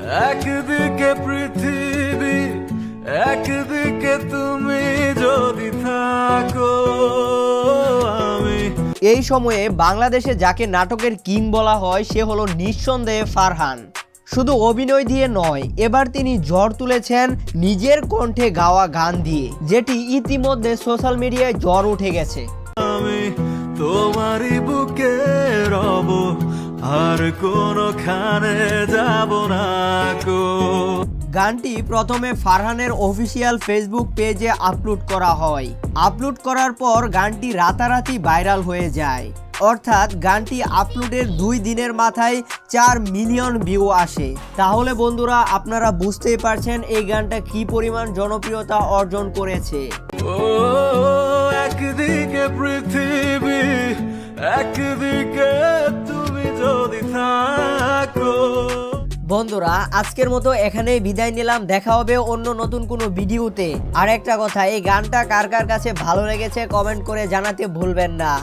একদিকে পৃথিবী, একদিকে তুমি যদি থাকো। আমি এই সময়ে বাংলাদেশে যাকে নাটকের কিং বলা হয় সে হলো নিঃসন্দেহে ফারহান। শুধু অভিনয় দিয়ে নয়, এবার তিনি ঝড় তুলেছেন নিজের কণ্ঠে গাওয়া গান দিয়ে, যেটি ইতিমধ্যে সোশ্যাল মিডিয়ায় ঝড় উঠে গেছে। আমি তোমারই বুকে রব, আর কোনোখানে যাব না গো। গানটি প্রথমে ফারহানের অফিসিয়াল ফেসবুক পেজে আপলোড করা হয়। আপলোড করার পর গানটি রাতারাতি ভাইরাল হয়ে যায়। অর্থাৎ গানটি আপলোডের 2 দিনের মাথায় 4 মিলিয়ন ভিউ আসে। তাহলে বন্ধুরা, আপনারা বুঝতেই পারছেন এই গানটা কি পরিমাণ জনপ্রিয়তা অর্জন করেছে। ও একদিকে পৃথিবী, একদিকে তুমি যদি থাকো। বন্ধুরা, আজকের মতো এখানেই বিদায় নিলাম। দেখা হবে অন্য নতুন কোনো ভিডিওতে। আর একটা কথা, এই গানটা কার কার কাছে ভালো লেগেছে কমেন্ট করে জানাতে ভুলবেন না।